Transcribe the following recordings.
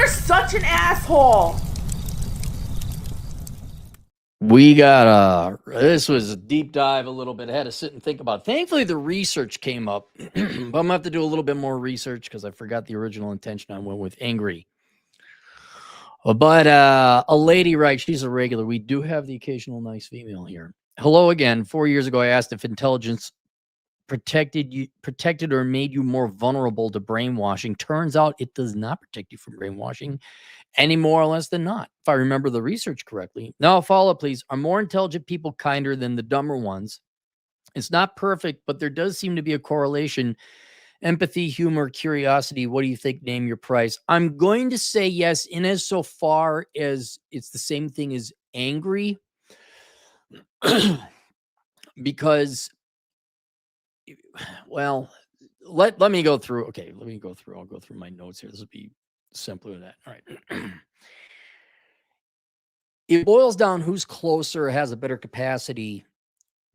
You're such an asshole. We got this was a deep dive a little bit. I had to sit and think about it. Thankfully the research came up. But I'm gonna have to do a little bit more research because I forgot the original intention. I went with Angry. But a lady writes, she's a regular. We do have the occasional nice female here. Hello again. 4 years ago I asked if intelligence protected or made you more vulnerable to brainwashing. Turns out it does not protect you from brainwashing any more or less than not, if I remember the research correctly. Now, follow up, please. Are more intelligent people kinder than the dumber ones? It's not perfect, but there does seem to be a correlation. Empathy, humor, curiosity. What do you think? Name your price. I'm going to say yes, in as so far as it's the same thing as angry, because, well, let me go through. Okay, let me go through. I'll go through my notes here. This will be simpler than that. All right. It boils down who's closer, has a better capacity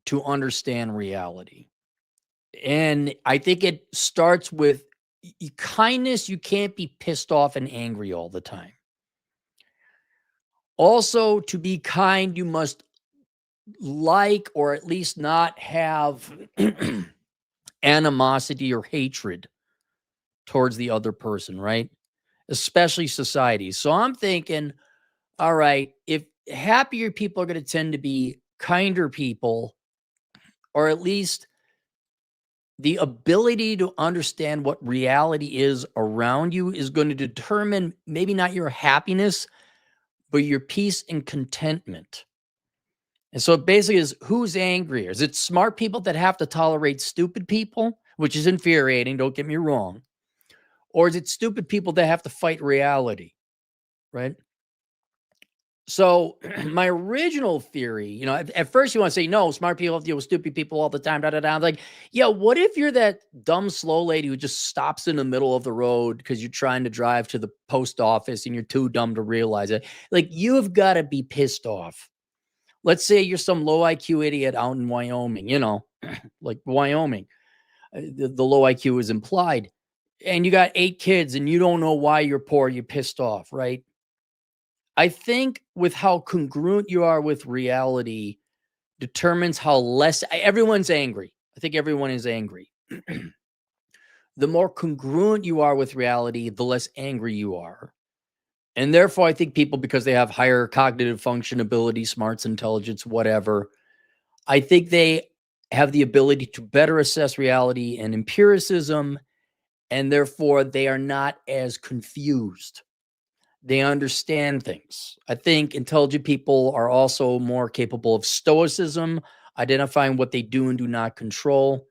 to understand reality. And I think it starts with kindness. You can't be pissed off and angry all the time. Also, to be kind, you must like or at least not have animosity or hatred towards the other person, right? Especially society. So I'm thinking, all right, if happier people are going to tend to be kinder people, or at least the ability to understand what reality is around you is going to determine maybe not your happiness, but your peace and contentment. And so it basically is, who's angrier? Is it smart people that have to tolerate stupid people, which is infuriating, don't get me wrong? Or is it stupid people that have to fight reality, right? So my original theory, at first you want to say, no, smart people have to deal with stupid people all the time. Da, da, da. Like, yeah, what if you're that dumb, slow lady who just stops in the middle of the road because you're trying to drive to the post office and you're too dumb to realize it? Like, you've got to be pissed off. Let's say you're some low IQ idiot out in Wyoming, like Wyoming. The low IQ is implied. And you got 8 kids and you don't know why you're poor. You're pissed off, right? I think with how congruent you are with reality determines how less everyone's angry. I think everyone is angry. The more congruent you are with reality, the less angry you are. And therefore, I think people, because they have higher cognitive function, ability, smarts, intelligence, whatever, I think they have the ability to better assess reality and empiricism, and therefore they are not as confused. They understand things. I think intelligent people are also more capable of stoicism, identifying what they do and do not control.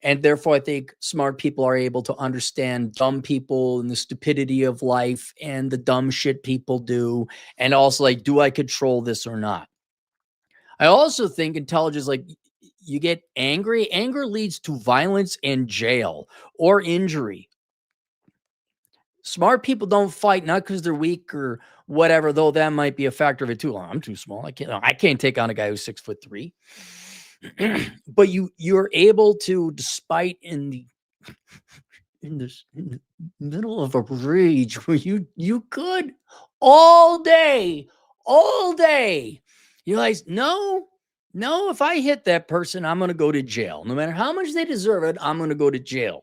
And therefore, I think smart people are able to understand dumb people and the stupidity of life and the dumb shit people do. And also, like, do I control this or not? I also think intelligence, like, you get angry. Anger leads to violence and jail or injury. Smart people don't fight, not because they're weak or whatever, though that might be a factor of it too. I'm too small. I can't take on a guy who's 6'3". But you're able to, despite in the middle of a rage where you could all day, you guys, no, if I hit that person, I'm going to go to jail. No matter how much they deserve it, I'm going to go to jail.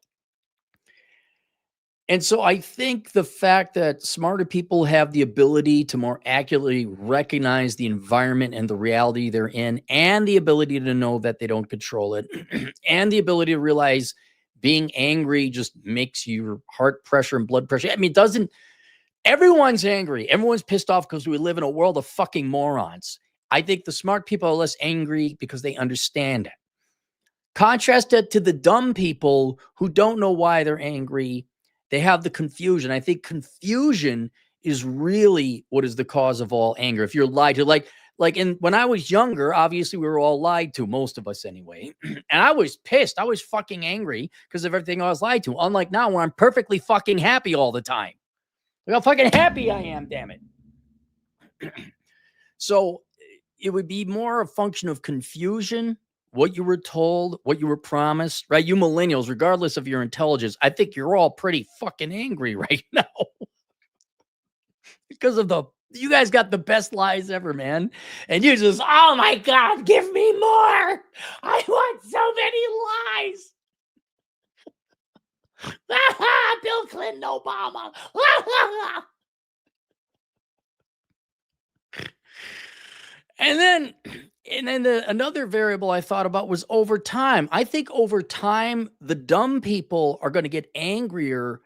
And so I think the fact that smarter people have the ability to more accurately recognize the environment and the reality they're in, and the ability to know that they don't control it, and the ability to realize being angry just makes your heart pressure and blood pressure. I mean, everyone's angry. Everyone's pissed off because we live in a world of fucking morons. I think the smart people are less angry because they understand it. Contrast it to the dumb people who don't know why they're angry. They have the confusion. I think confusion is really what is the cause of all anger. If you're lied to, like when I was younger, obviously we were all lied to, most of us anyway. And I was pissed. I was fucking angry because of everything I was lied to. Unlike now, where I'm perfectly fucking happy all the time. Look how fucking happy I am, damn it. So it would be more a function of confusion, what you were told, what you were promised, right? You millennials, regardless of your intelligence, I think you're all pretty fucking angry right now. because of you guys got the best lies ever, man. And you just, oh my God, give me more. I want so many lies. Bill Clinton, Obama. And then another variable I thought about was over time. I think over time, the dumb people are going to get angrier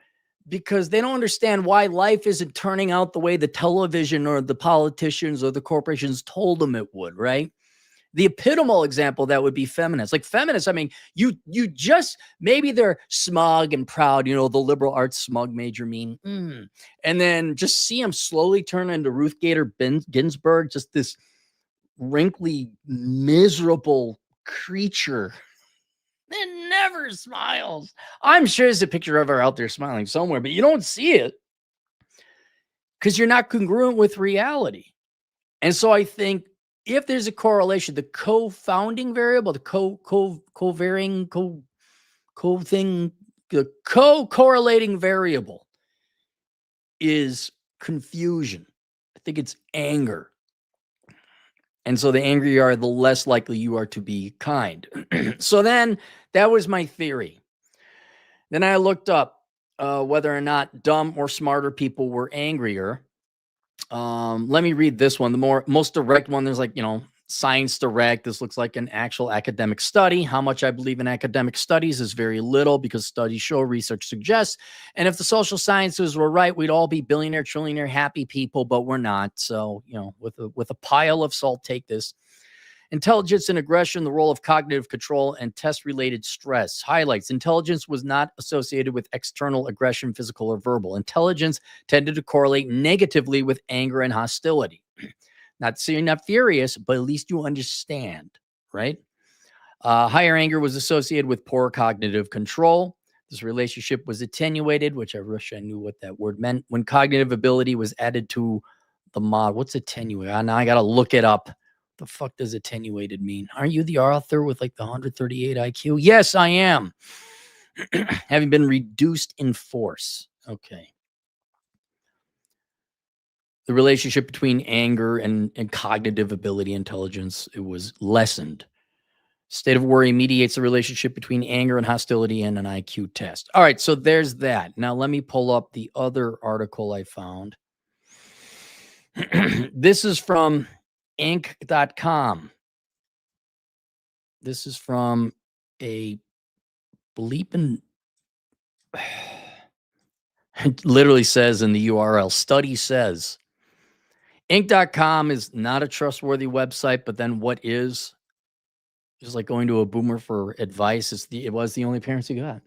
because they don't understand why life isn't turning out the way the television or the politicians or the corporations told them it would, right? The epitomal example that would be feminists. Like feminists, I mean, you just, maybe they're smug and proud, the liberal arts smug major mean. And then just see them slowly turn into Ruth Gator Ginsburg, just this wrinkly, miserable creature that never smiles. I'm sure there's a picture of her out there smiling somewhere, but you don't see it because you're not congruent with reality. And so I think if there's a correlation, the co-founding variable, the co-varying, co-thing, the co-correlating variable is confusion. I think it's anger. And so the angrier you are, the less likely you are to be kind. So then that was my theory. Then I looked up whether or not dumb or smarter people were angrier. Let me read this one. The most direct one, there's Science Direct. This looks like an actual academic study. How much I believe in academic studies is very little because studies show, research suggests. And if the social sciences were right, we'd all be billionaire, trillionaire, happy people, but we're not. So, with a pile of salt, take this. Intelligence and aggression, the role of cognitive control and test-related stress. Highlights: intelligence was not associated with external aggression, physical or verbal. Intelligence tended to correlate negatively with anger and hostility. Not saying you're not furious, but at least you understand, right? Higher anger was associated with poor cognitive control. This relationship was attenuated, which I wish I knew what that word meant, when cognitive ability was added to the mod. What's attenuated? Now I got to look it up. The fuck does attenuated mean? Aren't you the author with the 138 IQ? Yes, I am. Having been reduced in force. Okay. The relationship between anger and cognitive ability, intelligence, it was lessened. State of worry mediates the relationship between anger and hostility and an IQ test. All right, so there's that. Now let me pull up the other article I found. This is from Inc.com. This is from a bleeping... It literally says in the URL, study says. Inc.com is not a trustworthy website, but then what is? Just like going to a boomer for advice. It was the only parents you got.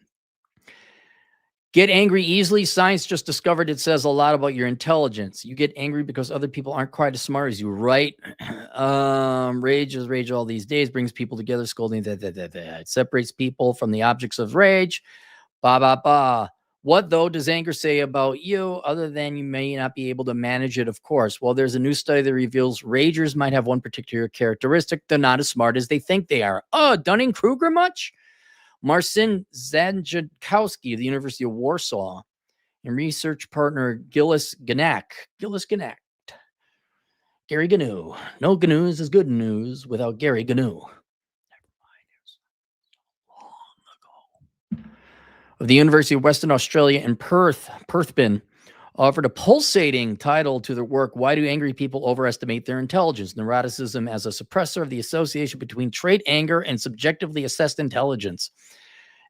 Get angry easily. Science just discovered it says a lot about your intelligence. You get angry because other people aren't quite as smart as you, right? Rage is rage all these days, brings people together, scolding. It separates people from the objects of rage. What, though, does anger say about you, other than you may not be able to manage it, of course? Well, there's a new study that reveals ragers might have one particular characteristic. They're not as smart as they think they are. Oh, Dunning-Kruger much? Marcin Zanjakowski of the University of Warsaw and research partner Gillis Ganack. Gary Gnu. No news is good news without Gary Gnu. Of the University of Western Australia in Perthbin, offered a pulsating title to their work, Why Do Angry People Overestimate Their Intelligence? Neuroticism as a Suppressor of the Association Between Trait Anger and Subjectively Assessed Intelligence.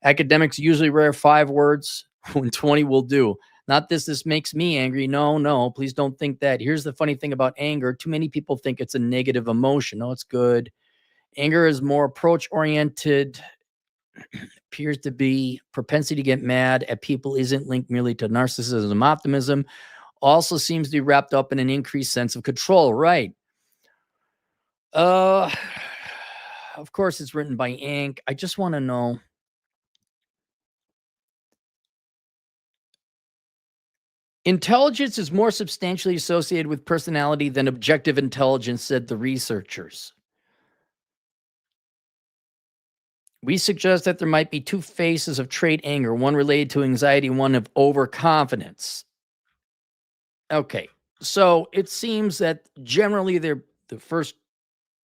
Academics usually rare 5 words when 20 will do. Not this makes me angry. No, please don't think that. Here's the funny thing about anger. Too many people think it's a negative emotion. No, it's good. Anger is more approach-oriented, appears to be propensity to get mad at people isn't linked merely to narcissism, optimism, also seems to be wrapped up in an increased sense of control, right? Of course, it's written by Inc. I just want to know. Intelligence is more substantially associated with personality than objective intelligence, said the researchers. We suggest that there might be 2 faces of trait anger, one related to anxiety, one of overconfidence. Okay, So it seems that generally they're the first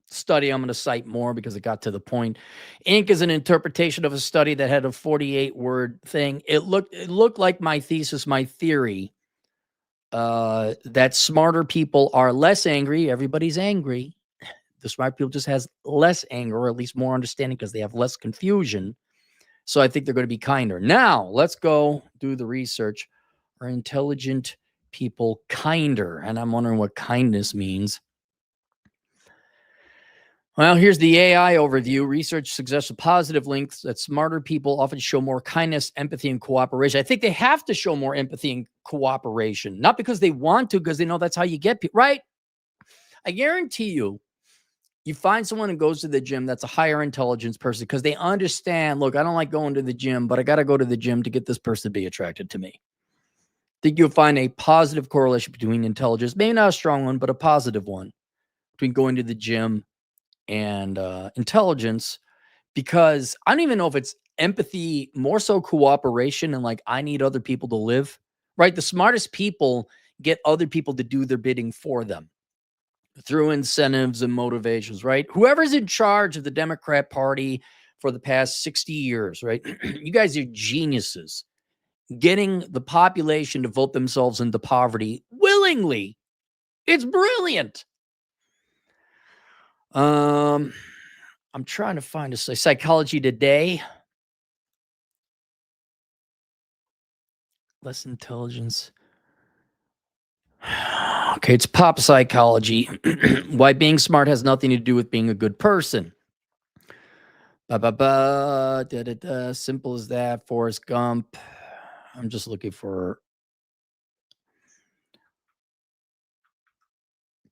study I'm going to cite more because it got to the point. Ink is an interpretation of a study that had a 48-word thing. It looked like my thesis, my theory, that smarter people are less angry. Everybody's angry. The smart people just has less anger, or at least more understanding because they have less confusion. So I think they're going to be kinder. Now, let's go do the research. Are intelligent people kinder? And I'm wondering what kindness means. Well, here's the AI overview. Research suggests a positive link that smarter people often show more kindness, empathy, and cooperation. I think they have to show more empathy and cooperation, not because they want to, because they know that's how you get people, right? I guarantee you, you find someone who goes to the gym that's a higher intelligence person because they understand, look, I don't like going to the gym, but I got to go to the gym to get this person to be attracted to me. I think you'll find a positive correlation between intelligence, maybe not a strong one, but a positive one between going to the gym and intelligence, because I don't even know if it's empathy, more so cooperation, and like, I need other people to live, right? The smartest people get other people to do their bidding for them through incentives and motivations, right? Whoever's in charge of the Democrat Party for the past 60 years, right? You guys are geniuses getting the population to vote themselves into poverty willingly. It's brilliant. I'm trying to find a Psychology Today. Less intelligence. Okay, it's pop psychology. Why being smart has nothing to do with being a good person. Simple as that. Forrest Gump. I'm just looking for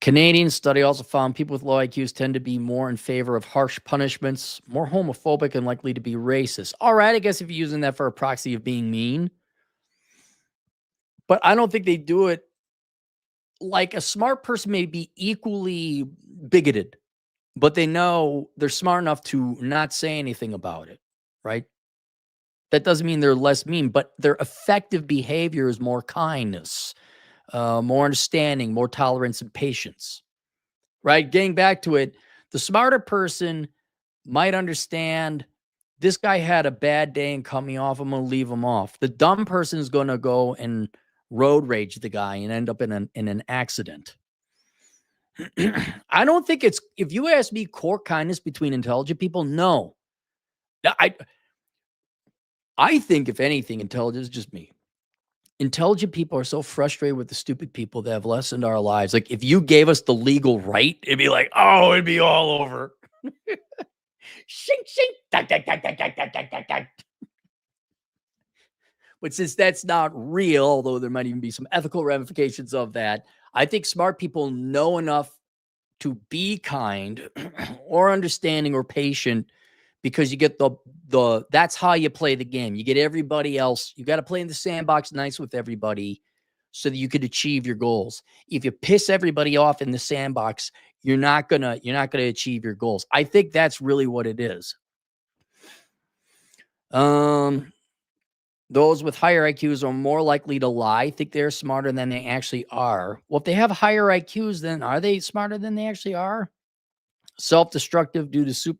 Canadian study also found people with low IQs tend to be more in favor of harsh punishments, more homophobic, and likely to be racist. All right, I guess if you're using that for a proxy of being mean, but I don't think they do it. Like, a smart person may be equally bigoted, but they know they're smart enough to not say anything about it, right? That doesn't mean they're less mean, but their effective behavior is more kindness, more understanding, more tolerance and patience, right? Getting back to it, the smarter person might understand this guy had a bad day and cut me off. I'm going to leave him off. The dumb person is going to go and road rage the guy and end up in an accident. I don't think it's, if you ask me, core kindness between intelligent people, no. I think, if anything, intelligence is just me. Intelligent people are so frustrated with the stupid people that have lessened our lives. Like, if you gave us the legal right, it'd be like, oh, it'd be all over. Shink, shink. Dun, dun, dun, dun, dun, dun, dun, dun. But since that's not real, although there might even be some ethical ramifications of that, I think smart people know enough to be kind or understanding or patient, because you get the that's how you play the game. You get everybody else. You got to play in the sandbox nice with everybody so that you could achieve your goals. If you piss everybody off in the sandbox, you're not gonna achieve your goals. I think that's really what it is. Those with higher IQs are more likely to lie, think they're smarter than they actually are. Well, if they have higher IQs, then are they smarter than they actually are? Self-destructive due to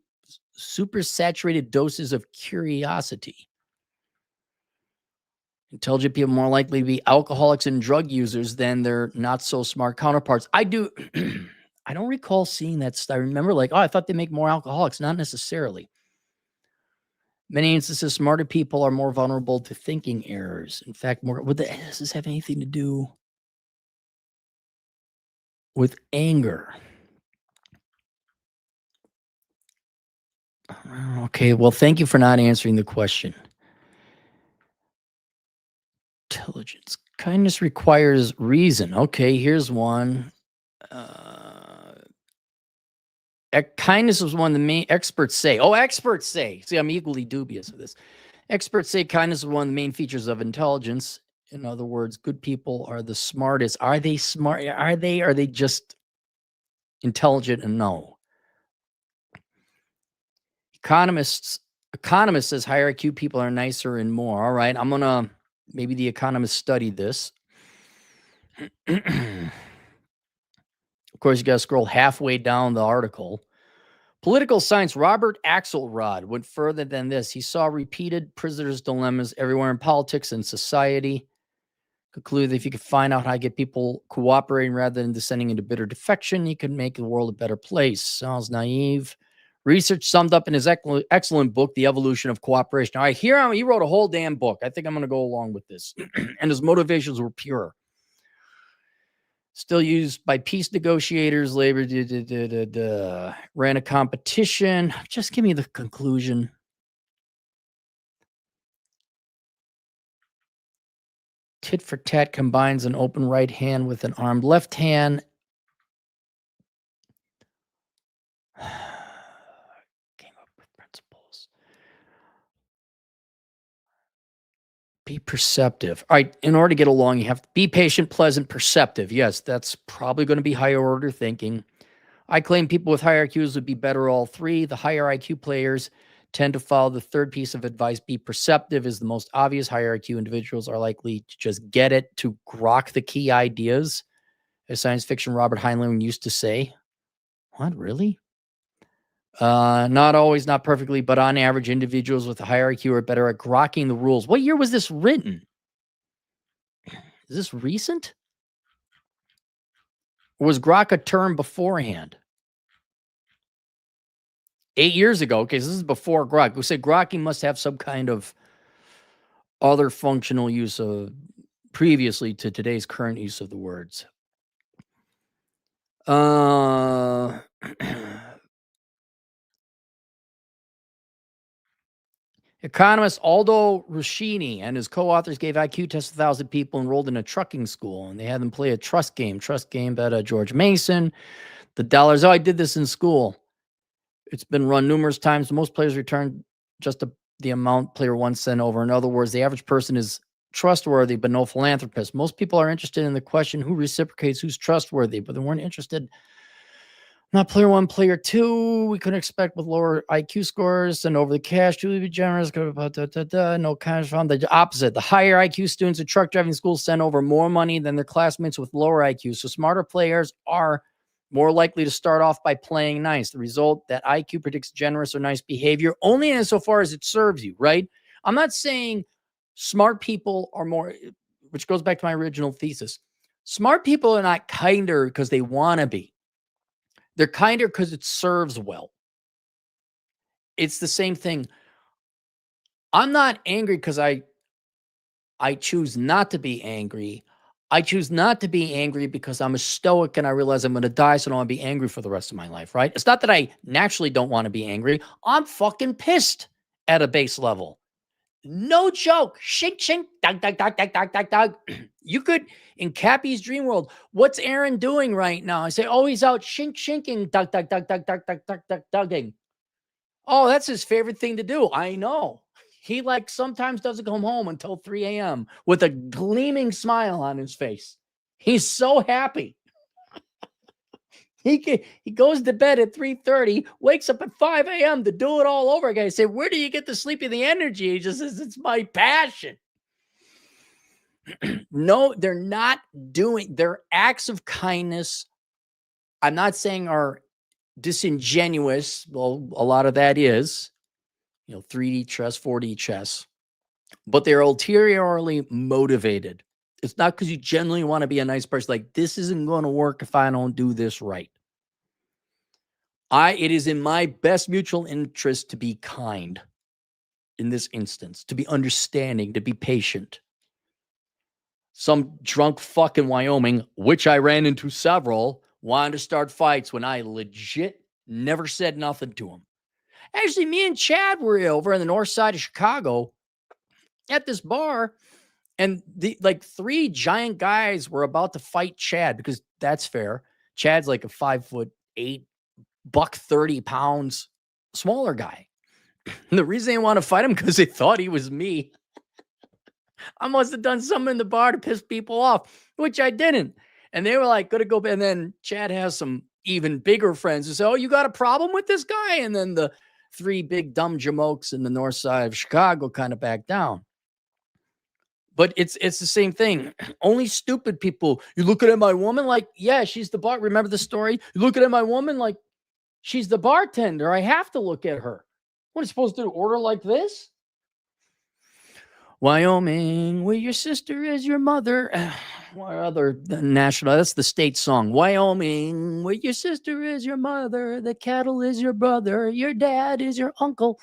super saturated doses of curiosity. Intelligent people more likely to be alcoholics and drug users than their not so smart counterparts. I don't recall seeing that. I remember like, oh, I thought they make more alcoholics. Not necessarily. Many instances, smarter people are more vulnerable to thinking errors. In fact, does this have anything to do with anger? Okay, well, thank you for not answering the question. Intelligence. Kindness requires reason. Okay, here's one. Kindness is one of the main experts say. Oh, experts say. See, I'm equally dubious of this. Experts say kindness is one of the main features of intelligence. In other words, good people are the smartest. Are they smart? Are they just intelligent? And no. Economist says higher IQ people are nicer and more. All right, I'm gonna, maybe the Economist studied this. course, you got to scroll halfway down the article. Political science Robert Axelrod went further than this. He saw repeated prisoners' dilemmas everywhere in politics and society. Concluded that if you could find out how to get people cooperating rather than descending into bitter defection, you could make the world a better place. Sounds naive. Research summed up in his excellent book, The Evolution of Cooperation. All right, here he wrote a whole damn book. I think I'm going to go along with this. And his motivations were pure. Still used by peace negotiators, labor, ran a competition. Just give me the conclusion. Tit for tat combines an open right hand with an armed left hand. Came up with principles. Be perceptive. All right, in order to get along, you have to be patient, pleasant, perceptive. Yes, that's probably going to be higher order thinking. I claim people with higher IQs would be better all three. The higher IQ players tend to follow the third piece of advice. Be perceptive is the most obvious. Higher IQ individuals are likely to just get it, to grok the key ideas. As science fiction Robert Heinlein used to say. What, really? Not always, not perfectly, but on average, individuals with a higher IQ are better at grokking the rules. What year was this written? Is this recent? Or was grok a term beforehand? 8 years ago. Okay, so this is before grok. We say grokking must have some kind of other functional use of previously to today's current use of the words. Economist Aldo Rushini and his co-authors gave IQ tests to 1,000 people enrolled in a trucking school, and they had them play a trust game at George Mason. The dollars, I did this in school. It's been run numerous times. Most players return just the amount player one sent over. In other words, the average person is trustworthy, but no philanthropist. Most people are interested in the question, who reciprocates, who's trustworthy, but they weren't interested. Not player one, player two. We couldn't expect with lower IQ scores and over the cash to be generous. No cash found. The opposite. The higher IQ students at truck driving schools send over more money than their classmates with lower IQ. So smarter players are more likely to start off by playing nice. The result, that IQ predicts generous or nice behavior only insofar as it serves you, right? I'm not saying smart people are more, which goes back to my original thesis. Smart people are not kinder because they want to be. They're kinder because it serves well. It's the same thing. I'm not angry because I choose not to be angry. I choose not to be angry because I'm a stoic and I realize I'm going to die, so I don't want to be angry for the rest of my life, right? It's not that I naturally don't want to be angry. I'm fucking pissed at a base level. No joke. Shink, shink, dug, dug, dug, dug, dug, dug, dug. You could, in Cappy's dream world, what's Aaron doing right now? I say, oh, he's out shink, shinking, dug, dug, dug, dug, dug, dug, dug, dug, dugging. Oh, that's his favorite thing to do. I know. He sometimes doesn't come home until 3 a.m. with a gleaming smile on his face. He's so happy. He goes to bed at 3:30, wakes up at 5 a.m. to do it all over again. I say, where do you get the sleep and the energy? He just says, it's my passion. No, they're not doing their acts of kindness. I'm not saying are disingenuous. Well, a lot of that is, 3D chess, 4D chess, but they're ulteriorly motivated. It's not because you genuinely want to be a nice person. Like, this isn't going to work if I don't do this right. It is in my best mutual interest to be kind in this instance, to be understanding, to be patient. Some drunk fuck in Wyoming, which I ran into several, wanted to start fights when I legit never said nothing to him. Actually, me and Chad were over on the north side of Chicago at this bar, and the 3 giant guys were about to fight Chad, because that's fair. Chad's like a 5'8", buck 30 pounds, smaller guy. And the reason they want to fight him because they thought he was me. I must have done something in the bar to piss people off, which I didn't. And they were like, gonna go. And then Chad has some even bigger friends who say, oh, you got a problem with this guy? And then the 3 big dumb jamokes in the north side of Chicago kind of back down. But it's the same thing. Only stupid people. You looking at my woman like, yeah, she's the bar. Remember the story? You looking at my woman like she's the bartender. I have to look at her. What am I supposed to do? Order like this? Wyoming, where your sister is your mother. What other national? That's the state song. Wyoming, where your sister is your mother. The cattle is your brother. Your dad is your uncle.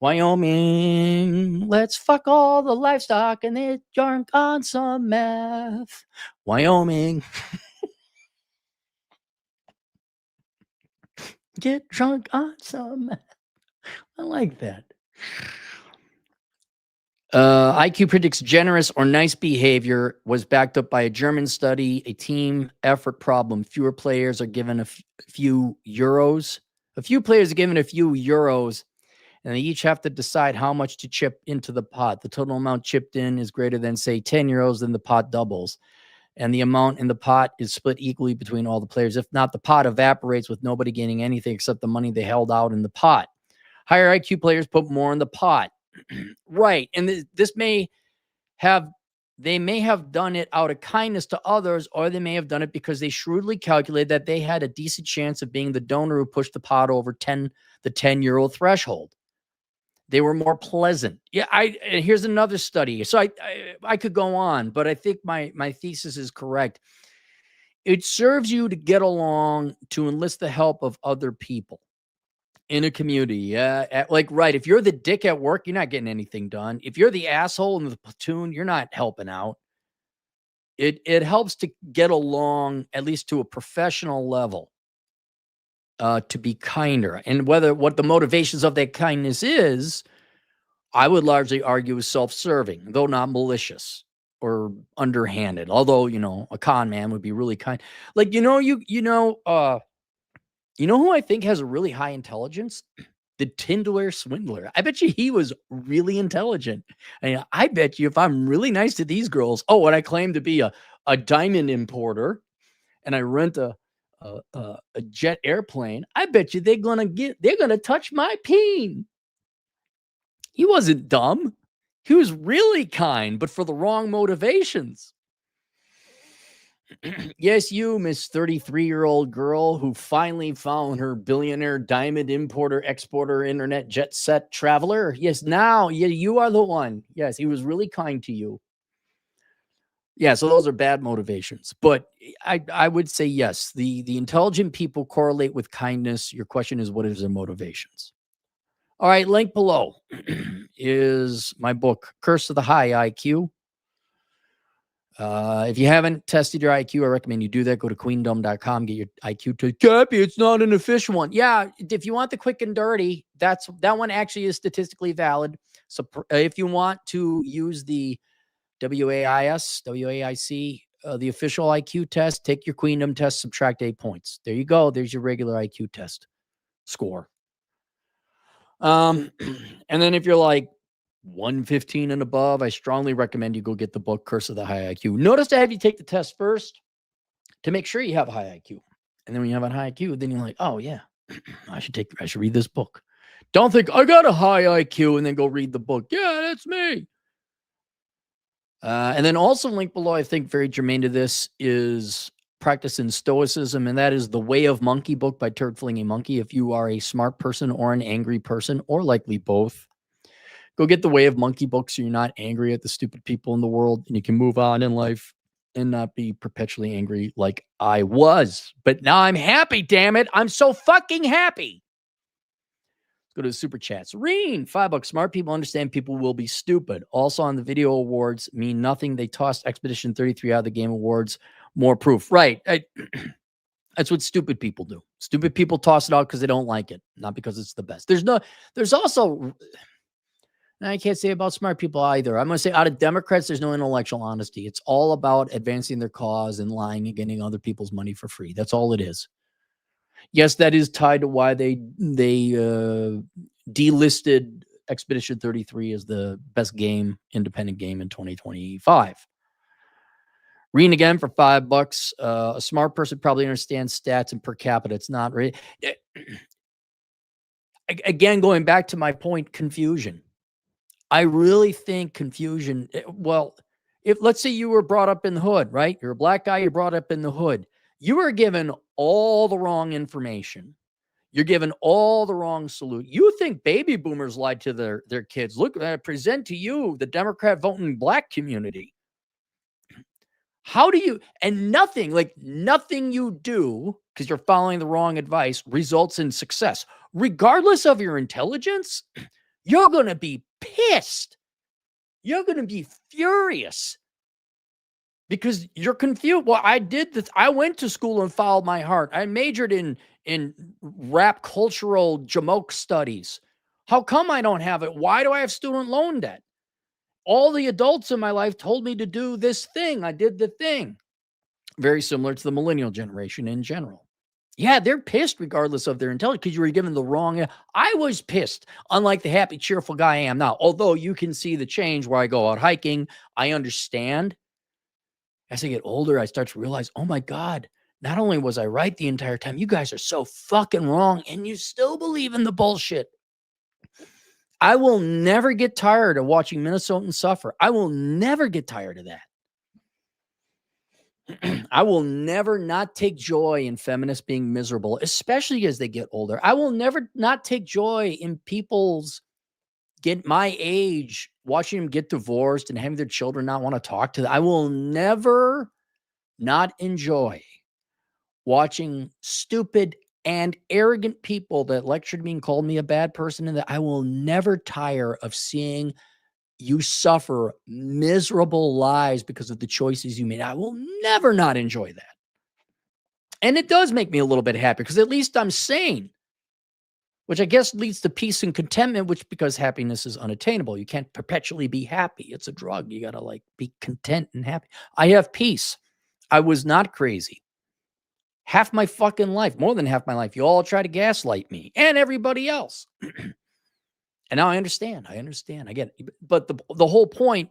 Wyoming, let's fuck all the livestock and get drunk on some meth. Wyoming, get drunk on some meth. I like that. IQ predicts generous or nice behavior was backed up by a German study, a team effort problem. Fewer players are given a few euros. A few players are given a few euros, and they each have to decide how much to chip into the pot. The total amount chipped in is greater than, say, 10 euros, then the pot doubles. And the amount in the pot is split equally between all the players. If not, the pot evaporates with nobody gaining anything except the money they held out in the pot. Higher IQ players put more in the pot. Right. And this may have, they may have done it out of kindness to others, or they may have done it because they shrewdly calculated that they had a decent chance of being the donor who pushed the pot over the 10 euro threshold. They were more pleasant. Yeah. Here's another study. So I could go on, but I think my thesis is correct. It serves you to get along, to enlist the help of other people in a community. Right. If you're the dick at work, you're not getting anything done. If you're the asshole in the platoon, you're not helping out. It helps to get along, at least to a professional level, to be kinder. And what the motivations of that kindness is, I would largely argue is self-serving, though not malicious or underhanded. Although, a con man would be really kind. Like, you know who I think has a really high intelligence? The Tindler Swindler. I bet you he was really intelligent. And I bet you if I'm really nice to these girls, and I claim to be a diamond importer, and I rent a jet airplane, I bet you they're gonna touch my peen. He wasn't dumb. He was really kind, but for the wrong motivations. Yes, you, Miss 33-year-old girl who finally found her billionaire diamond importer, exporter, internet jet set traveler. Yes, now you are the one. Yes, he was really kind to you. Yeah, so those are bad motivations. But I would say yes, the intelligent people correlate with kindness. Your question is, what is their motivations? All right, link below is my book, Curse of the High IQ. If you haven't tested your IQ, I recommend you do that. Go to queendom.com, get your IQ test. Cappy, it's not an official one. Yeah, if you want the quick and dirty, that one actually is statistically valid. So if you want to use the WAIC, the official IQ test, take your Queendom test, subtract 8 points. There you go. There's your regular IQ test score. And then if you're like 115 and above, I strongly recommend you go get the book Curse of the High IQ. Notice to have you take the test first to make sure you have a high IQ. And then when you have a high IQ, then you're like, oh yeah, I should read this book. Don't think I got a high IQ and then go read the book. Yeah, that's me. And then also link below, I think very germane to this, is Practice in Stoicism, and that is The Way of Monkey book by Turd Flinging Monkey. If you are a smart person or an angry person, or likely both, go get The Way of Monkey book so you're not angry at the stupid people in the world, and you can move on in life and not be perpetually angry like I was. But now I'm happy, damn it. I'm so fucking happy. Go to the super chats. Reen, $5. Smart people understand people will be stupid. Also on the video awards mean nothing. They tossed Expedition 33 out of the game awards. More proof. Right. That's what stupid people do. Stupid people toss it out because they don't like it, not because it's the best. There's also, I can't say about smart people either. I'm going to say out of Democrats, there's no intellectual honesty. It's all about advancing their cause and lying and getting other people's money for free. That's all it is. Yes, that is tied to why they delisted Expedition 33 as the best independent game in 2025. Reading again for $5. A smart person probably understands stats and per capita. It's not really. Again, going back to my point, confusion. I really think confusion. Well, if let's say you were brought up in the hood, right? You're a black guy, you're brought up in the hood. You were given all the wrong information. You're given all the wrong salute. You think baby boomers lied to their kids. Look, I present to you the Democrat voting black community. How do you, and nothing you do, because you're following the wrong advice, results in success. Regardless of your intelligence, you're going to be pissed. You're going to be furious because you're confused. Well, I did this. I went to school and followed my heart. I majored in rap cultural jamoke studies. How come I don't have it? Why do I have student loan debt? All the adults in my life told me to do this thing. I did the thing. Very similar to the millennial generation in general. Yeah, they're pissed regardless of their intelligence because you were given the wrong. I was pissed, unlike the happy, cheerful guy I am now. Although you can see the change where I go out hiking, I understand. As I get older, I start to realize, oh my God, not only was I right the entire time, you guys are so fucking wrong and you still believe in the bullshit. I will never get tired of watching Minnesotans suffer. I will never get tired of that. I will never not take joy in feminists being miserable, especially as they get older. I will never not take joy in people's get my age, watching them get divorced and having their children not want to talk to them. I will never not enjoy watching stupid and arrogant people that lectured me and called me a bad person. And that I will never tire of seeing you suffer miserable lives because of the choices you made. I will never not enjoy that. And it does make me a little bit happy because at least I'm sane, which I guess leads to peace and contentment, which because happiness is unattainable. You can't perpetually be happy. It's a drug. You got to be content and happy. I have peace. I was not crazy. Half my fucking life, more than half my life, you all try to gaslight me and everybody else. And now I understand. I get it. But the whole point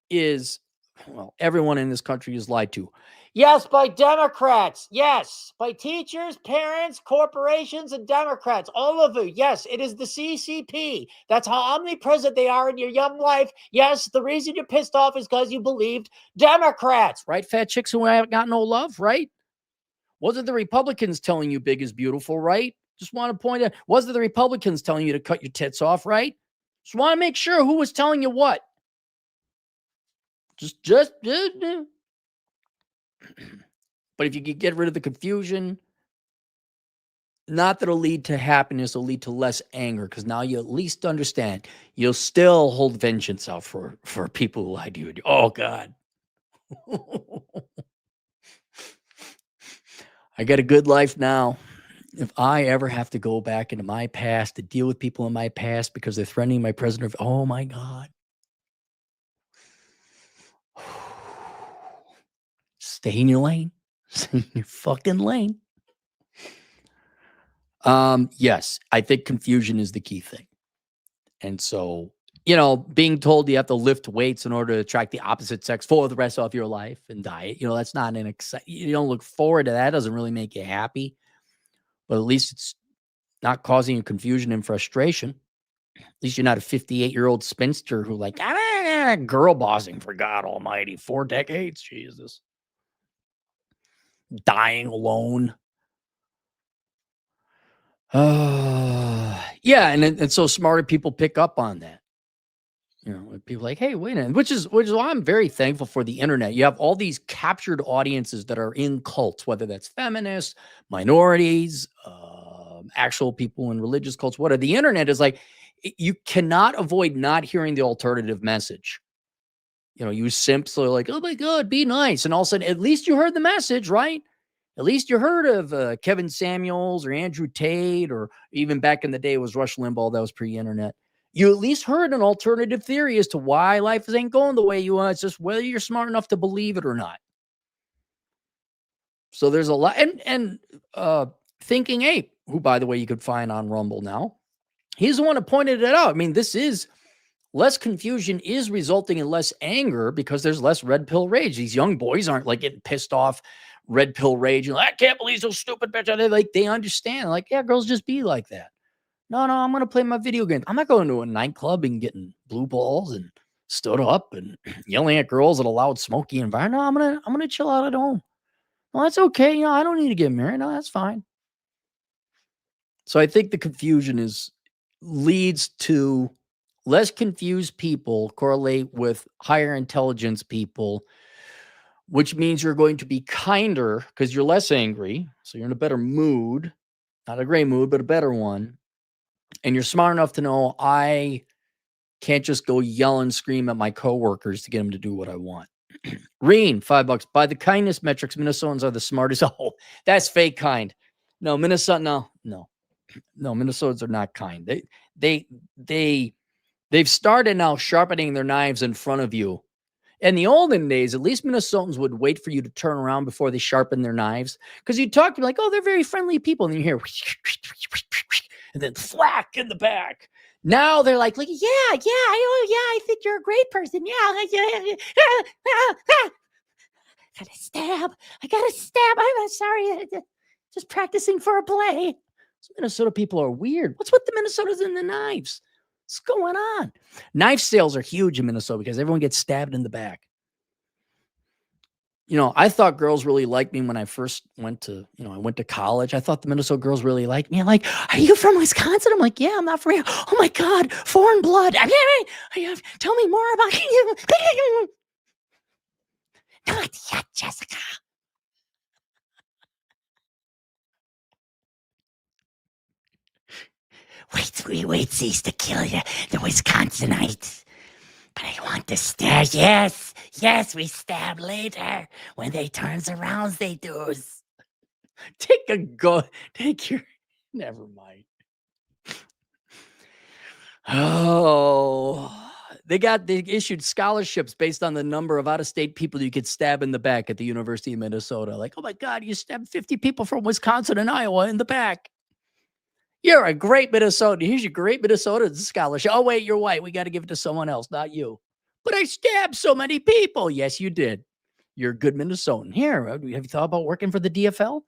is, well, everyone in this country is lied to. Yes, by Democrats. Yes, by teachers, parents, corporations, and Democrats. All of you. Yes, it is the CCP. That's how omnipresent they are in your young life. Yes, the reason you're pissed off is because you believed Democrats. Right, fat chicks who haven't got no love, right? Wasn't the Republicans telling you big is beautiful, right? Just want to point out, wasn't the Republicans telling you to cut your tits off, right? Just want to make sure who was telling you what. Just. But if you could get rid of the confusion, not that it'll lead to happiness, it'll lead to less anger, because now you at least understand. You'll still hold vengeance out for people who lied to you. Oh, God. I got a good life now. If I ever have to go back into my past to deal with people in my past because they're threatening my president, oh my God. Stay in your lane. Stay in your fucking lane. Yes, I think confusion is the key thing. And so, being told you have to lift weights in order to attract the opposite sex for the rest of your life and diet, that's not an you don't look forward to that. It doesn't really make you happy. But at least it's not causing you confusion and frustration. At least you're not a 58-year-old spinster who girl bossing, for God almighty, 4 decades. Jesus. Dying alone. Yeah. And so smarter people pick up on that. People like, hey, wait a minute, which is why I'm very thankful for the internet. You have all these captured audiences that are in cults, whether that's feminists, minorities, actual people in religious cults, whatever. The internet is you cannot avoid not hearing the alternative message. You simps are like, oh my God, be nice. And all of a sudden, at least you heard the message, right? At least you heard of Kevin Samuels or Andrew Tate, or even back in the day it was Rush Limbaugh. That was pre-internet. You at least heard an alternative theory as to why life ain't going the way you want. It's just whether you're smart enough to believe it or not. So there's a lot. And Thinking Ape, who, by the way, you could find on Rumble now, he's the one who pointed it out. I mean, this is less confusion is resulting in less anger because there's less red pill rage. These young boys aren't getting pissed off, red pill rage. I can't believe so stupid, bitch. They understand. Yeah, girls just be like that. No, I'm going to play my video game. I'm not going to a nightclub and getting blue balls and stood up and yelling at girls at a loud, smoky environment. No, I'm gonna chill out at home. Well, that's okay. I don't need to get married. No, that's fine. So I think the confusion leads to less confused people correlate with higher intelligence people, which means you're going to be kinder because you're less angry. So you're in a better mood, not a great mood, but a better one. And you're smart enough to know I can't just go yell and scream at my coworkers to get them to do what I want. Reen, $5. By the kindness metrics, Minnesotans are the smartest. Oh, that's fake kind. No, Minnesota, no, Minnesotans are not kind. They've started now sharpening their knives in front of you. In the olden days, at least Minnesotans would wait for you to turn around before they sharpen their knives. Because you talk to them like, oh, they're very friendly people. And you hear, and then thwack in the back. Now they're like, I think you're a great person. Yeah. Gotta stab. I gotta stab. I'm sorry. Just practicing for a play. Those Minnesota people are weird. What's with the Minnesotans and the knives? What's going on? Knife sales are huge in Minnesota because everyone gets stabbed in the back. I thought girls really liked me when I first went to college. I thought the Minnesota girls really liked me. I'm like, are you from Wisconsin? I'm like, yeah, I'm not from here. Oh my God, foreign blood. Tell me more about you. Not yet, Jessica. Wait, cease to kill you, the Wisconsinites. But I want to stab. Yes, we stab later. When they turns around, they do. Take your, never mind. Oh, they issued scholarships based on the number of out-of-state people you could stab in the back at the University of Minnesota. Like, oh my God, you stabbed 50 people from Wisconsin and Iowa in the back. You're a great Minnesotan. Here's your great Minnesota scholarship. Oh, wait, you're white. We got to give it to someone else, not you. But I stabbed so many people. Yes, you did. You're a good Minnesotan. Here, have you thought about working for the DFL?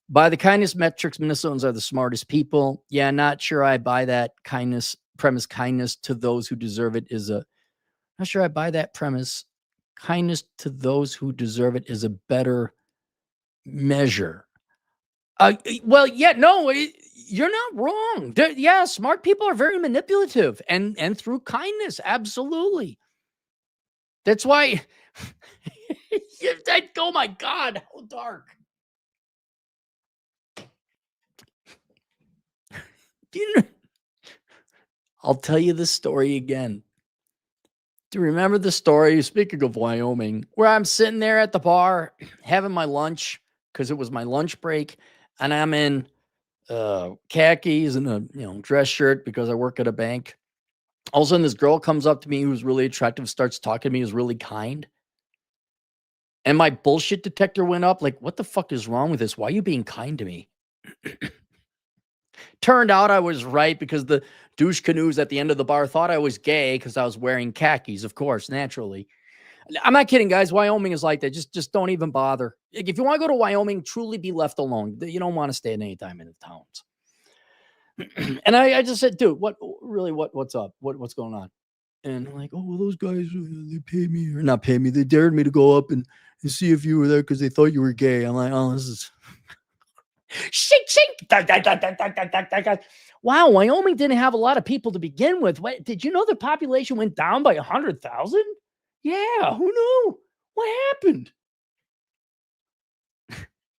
By the kindness metrics, Minnesotans are the smartest people. Yeah, not sure I buy that kindness to those who deserve it not sure I buy that premise. Kindness to those who deserve it is a better measure. Well, yeah, no, you're not wrong. Yeah, smart people are very manipulative and through kindness, absolutely. That's why. Oh my God, how dark. I'll tell you this story again. Do you remember the story, speaking of Wyoming, where I'm sitting there at the bar having my lunch because it was my lunch break, and I'm in khakis and a dress shirt because I work at a bank. All of a sudden, this girl comes up to me who's really attractive, starts talking to me, is really kind. And my bullshit detector went up. Like, what the fuck is wrong with this? Why are you being kind to me? Turned out I was right because the douche canoes at the end of the bar thought I was gay because I was wearing khakis, of course, naturally. I'm not kidding, guys. Wyoming is like that. Just don't even bother. If you want to go to Wyoming, truly be left alone. You don't want to stay at any time in the towns. And I just said, dude, what's up? What's going on? And I'm like, oh, well, those guys, they paid me or not paid me. They dared me to go up and see if you were there because they thought you were gay. I'm like, oh, this is shink, shink. Wow, Wyoming didn't have a lot of people to begin with. What, did you know the population went down by 100,000? Yeah, who knew? What happened?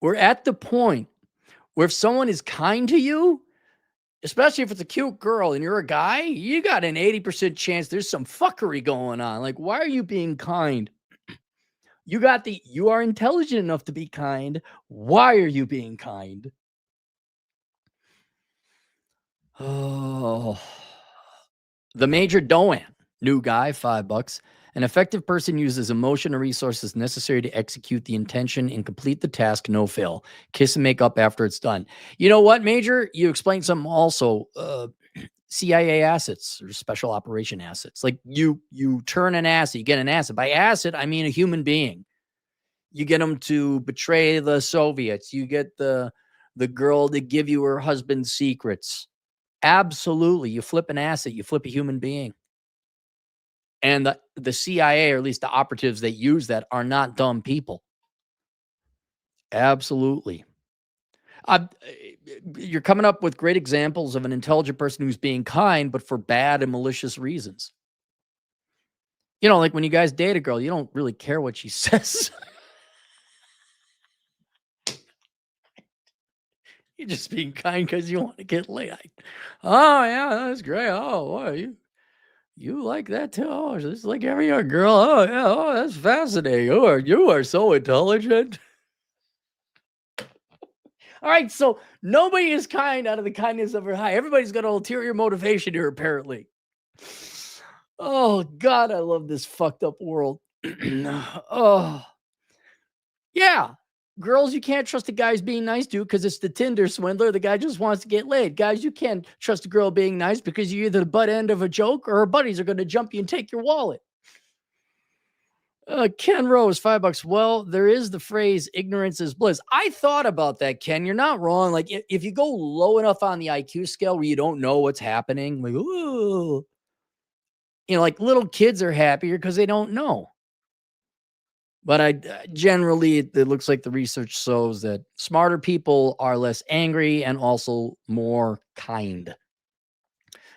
We're at the point where if someone is kind to you, especially if it's a cute girl and you're a guy, you got an 80% chance there's some fuckery going on. Like, why are you being kind? You are intelligent enough to be kind. Why are you being kind? Oh, the Major Doan, new guy, $5. An effective person uses emotion and resources necessary to execute the intention and complete the task, no fail. Kiss and make up after it's done. You know what, Major? You explained something also. CIA assets or special operation assets. Like you turn an asset, you get an asset. By asset, I mean a human being. You get them to betray the Soviets. You get the girl to give you her husband's secrets. Absolutely. You flip an asset, you flip a human being. And the CIA, or at least the operatives that use that, are not dumb people. Absolutely. You're coming up with great examples of an intelligent person who's being kind, but for bad and malicious reasons. Like when you guys date a girl, you don't really care what she says. You're just being kind because you want to get laid. Oh, yeah, that's great. Oh, boy, you like that too? Oh, just like every other girl. Oh, yeah. Oh, that's fascinating. You are so intelligent. All right, so nobody is kind out of the kindness of her heart. Everybody's got an ulterior motivation here, apparently. Oh, God, I love this fucked up world. Oh, yeah. Girls, you can't trust a guy's being nice to because it's the Tinder swindler. The guy just wants to get laid. Guys, you can't trust a girl being nice because you're either the butt end of a joke or her buddies are going to jump you and take your wallet. Ken Rose, $5. Well, there is the phrase ignorance is bliss. I thought about that, Ken. You're not wrong. Like if you go low enough on the IQ scale where you don't know what's happening, like, ooh, like little kids are happier because they don't know. But I generally, it looks like the research shows that smarter people are less angry and also more kind.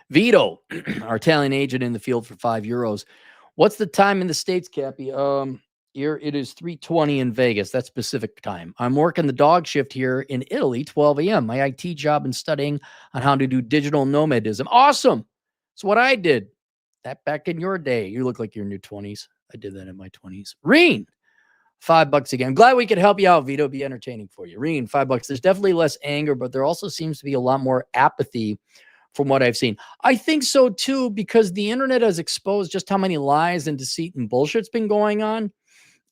Vito, our Italian agent in the field for €5. What's the time in the States, Cappy? Here it is 3:20 in Vegas. That's Pacific time. I'm working the dog shift here in Italy, 12 a.m. My IT job and studying on how to do digital nomadism. Awesome. It's what I did. That back in your day. You look like you're in your 20s. I did that in my 20s. Reen, $5 again. I'm glad we could help you out, Vito. Be entertaining for you. Reen, $5. There's definitely less anger, but there also seems to be a lot more apathy from what I've seen. I think so too, because the internet has exposed just how many lies and deceit and bullshit's been going on.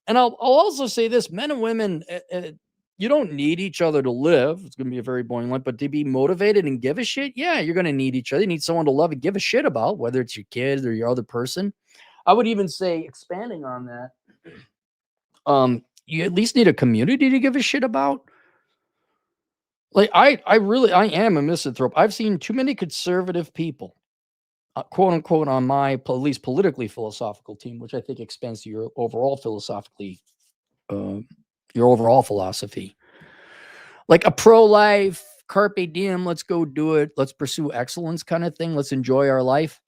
And I'll also say this, men and women, you don't need each other to live. It's going to be a very boring life, but to be motivated and give a shit, yeah, you're going to need each other. You need someone to love and give a shit about, whether it's your kids or your other person. I would even say, expanding on that, you at least need a community to give a shit about. Like I am a misanthrope. I've seen too many conservative people, quote unquote, on my at least politically philosophical team, which I think expands to your overall your overall philosophy. Like a pro-life, carpe diem, let's go do it, let's pursue excellence kind of thing. Let's enjoy our life.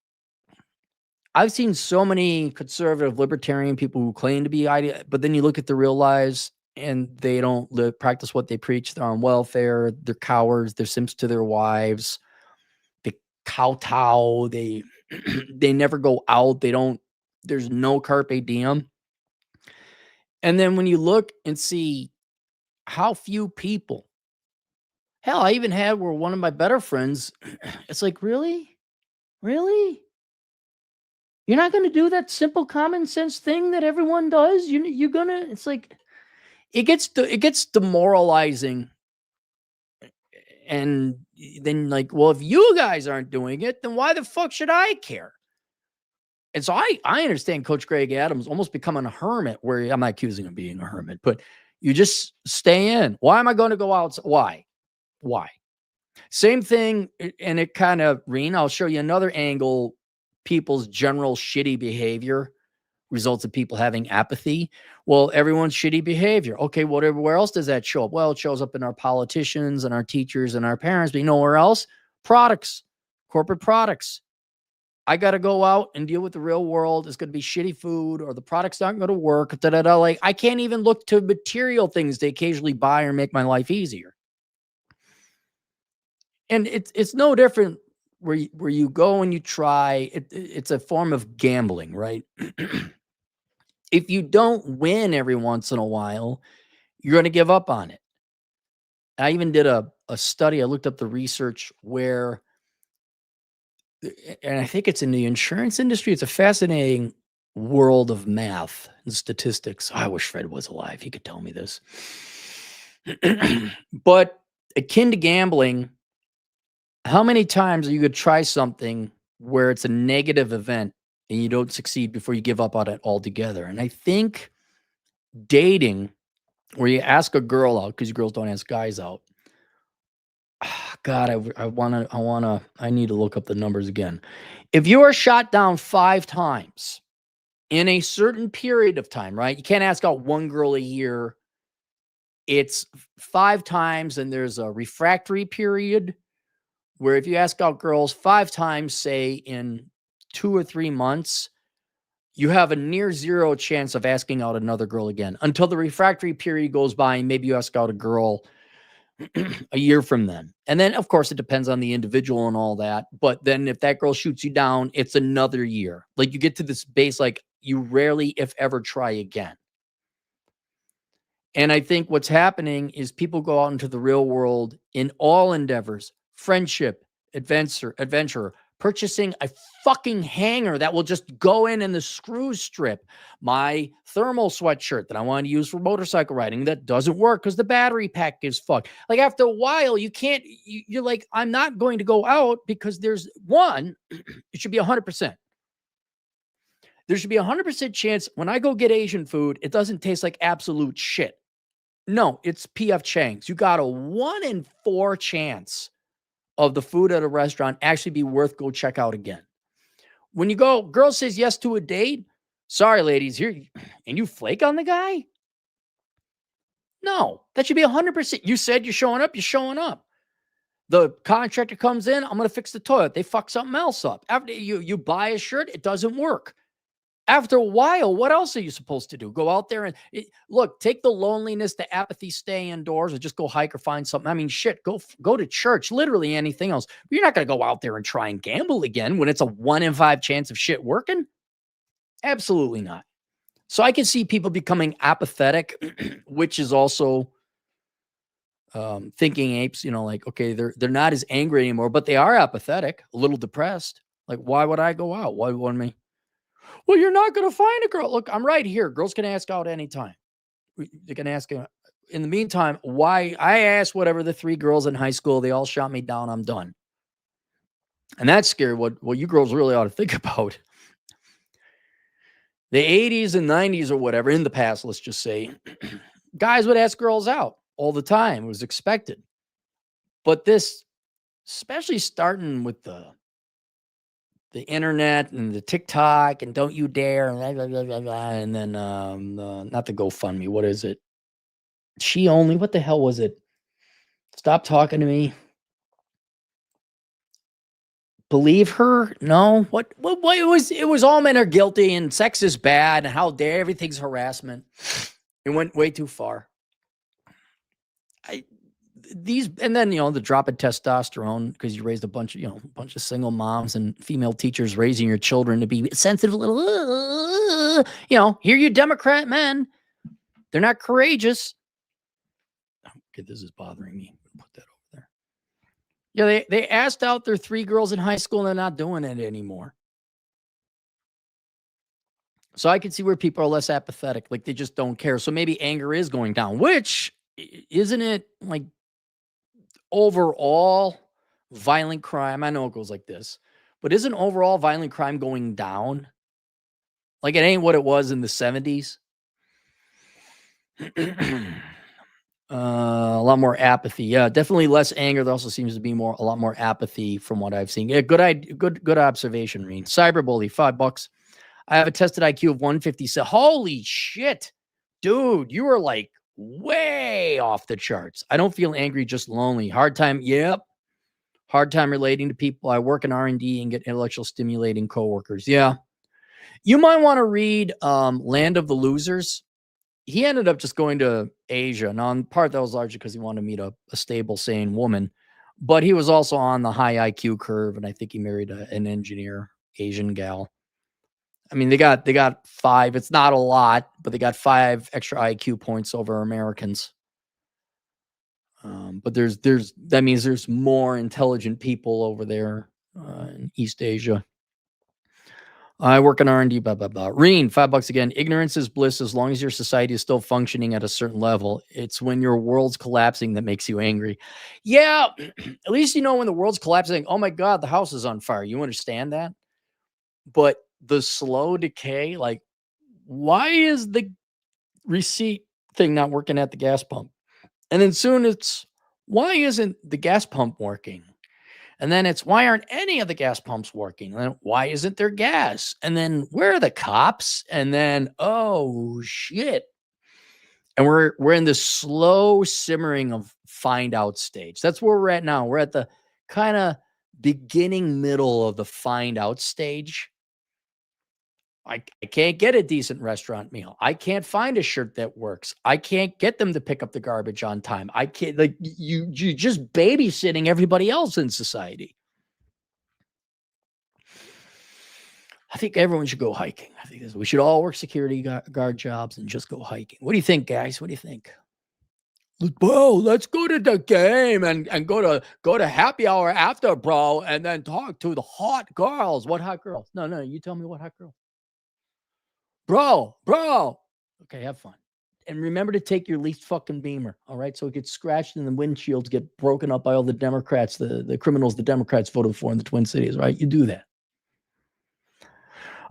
I've seen so many conservative libertarian people who claim to be but then you look at the real lives and they don't practice what they preach. They're on welfare. They're cowards. They're simps to their wives. They kowtow. They they never go out. There's no carpe diem. And then when you look and see how few people, hell, I even had where one of my better friends, it's like, really? Really? You're not going to do that simple common sense thing that everyone does? You're going to, it's like, it gets demoralizing. And then like, well, if you guys aren't doing it, then why the fuck should I care? And so I understand Coach Greg Adams almost becoming a hermit, where I'm not accusing him of being a hermit, but you just stay in. Why am I going to go out? Why? Same thing. And it kind of, Reen, I'll show you another angle. People's general shitty behavior results in people having apathy. Well, everyone's shitty behavior. Okay, where else does that show up? Well, it shows up in our politicians and our teachers and our parents, but you know where else? Products, corporate products. I got to go out and deal with the real world. It's going to be shitty food, or the product's not going to work. Like I can't even look to material things to occasionally buy or make my life easier. And it's no different where you go and you try. It's a form of gambling, right? If you don't win every once in a while, you're going to give up on it. I even did a study. I looked up the research where, and I think it's in the insurance industry. It's a fascinating world of math and statistics. I wish Fred was alive. He could tell me this. But akin to gambling, how many times are you going to try something where it's a negative event and you don't succeed before you give up on it altogether? And I think dating, where you ask a girl out, because girls don't ask guys out, God, I need to look up the numbers again. If you are shot down 5 times in a certain period of time, right? You can't ask out one girl a year. It's 5 times, and there's a refractory period where if you ask out girls 5 times, say in 2 or 3 months, you have a near zero chance of asking out another girl again until the refractory period goes by, and maybe you ask out a girl a year from then. And then, of course, it depends on the individual and all that. But then if that girl shoots you down, it's another year. Like, you get to this base, like, you rarely, if ever, try again. And I think what's happening is people go out into the real world in all endeavors, friendship, adventure, purchasing a fucking hanger that will just go in the screw strip. My thermal sweatshirt that I want to use for motorcycle riding that doesn't work because the battery pack is fucked. Like, after a while, you're like, I'm not going to go out because there's one, it should be 100%. There should be 100% chance when I go get Asian food, it doesn't taste like absolute shit. No, it's PF Chang's. You got a 1 in 4 chance of the food at a restaurant actually be worth go check out again. When you go, girl says yes to a date. Sorry, ladies, here, and you flake on the guy? No, that should be 100%. You said you're showing up, you're showing up. The contractor comes in, I'm going to fix the toilet. They fuck something else up. After you buy a shirt, it doesn't work. After a while, what else are you supposed to do? Go out there and look, take the loneliness, the apathy, stay indoors, or just go hike or find something. I mean, shit, go to church, literally anything else. But you're not going to go out there and try and gamble again when it's a 1 in 5 chance of shit working. Absolutely not. So I can see people becoming apathetic, which is also thinking apes, like, okay, they're not as angry anymore, but they are apathetic, a little depressed. Like, why would I go out? Why would me? Well, you're not going to find a girl. Look, I'm right here. Girls can ask out anytime. They can ask. In the meantime, why I asked whatever the 3 girls in high school, they all shot me down. I'm done. And that's scary. What you girls really ought to think about. The 80s and 90s or whatever, in the past, let's just say, guys would ask girls out all the time. It was expected. But this, especially starting with the internet and the TikTok and don't you dare and blah, blah, blah, blah, and then not the GoFundMe. What is it? She only. What the hell was it? Stop talking to me. Believe her? No. What it was all men are guilty and sex is bad and how dare everything's harassment. It went way too far. And then, the drop in testosterone because you raised a bunch of single moms and female teachers raising your children to be sensitive little, here you Democrat men. They're not courageous. Okay, this is bothering me. Put that over there. Yeah, they asked out their 3 girls in high school and they're not doing it anymore. So I can see where people are less apathetic, like they just don't care. So maybe anger is going down, which isn't it like overall violent crime? I know it goes like this, but isn't overall violent crime going down? Like, it ain't what it was in the 70s. A lot more apathy. Yeah, definitely less anger. There also seems to be a lot more apathy from what I've seen. Yeah, good observation, Reen. Cyberbully, $5. I have a tested IQ of 157. Holy shit, dude, you are like way off the charts. I don't feel angry, just lonely. Hard time. Yep. Hard time relating to people. I work in R&D and get intellectual stimulating coworkers. Yeah. You might want to read Land of the Losers. He ended up just going to Asia. Now, in part, that was largely because he wanted to meet a stable, sane woman. But he was also on the high IQ curve, and I think he married an engineer, Asian gal. I mean, they got 5. It's not a lot, but they got 5 extra IQ points over Americans. But that means there's more intelligent people over there in East Asia. I work in R&D, blah, blah, blah. Reen, $5 again. Ignorance is bliss as long as your society is still functioning at a certain level. It's when your world's collapsing that makes you angry. Yeah, at least when the world's collapsing, oh my God, the house is on fire. You understand that? But the slow decay, like, why is the receipt thing not working at the gas pump? And then soon it's, why isn't the gas pump working? And then it's, why aren't any of the gas pumps working? And then, why isn't there gas? And then, where are the cops? And then, oh shit. And we're in this slow simmering of find out stage. That's where we're at now. We're at the kind of beginning middle of the find out stage. I can't get a decent restaurant meal. I can't find a shirt that works. I can't get them to pick up the garbage on time. I can't, like, you just babysitting everybody else in society. I think everyone should go hiking. I think we should all work security guard jobs and just go hiking. What do you think, guys? What do you think? Bro, let's go to the game and go to happy hour after, bro, and then talk to the hot girls. What hot girls? No, you tell me what hot girls. Bro. Okay, have fun. And remember to take your least fucking Beamer, all right? So it gets scratched and the windshields get broken up by all the Democrats, the criminals the Democrats voted for in the Twin Cities, right? You do that.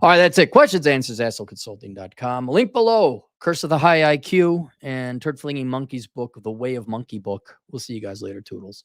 All right, that's it. Questions, answers, assholeconsulting.com. Link below, Curse of the High IQ and Turd Flinging Monkey's book, The Way of Monkey book. We'll see you guys later, Toodles.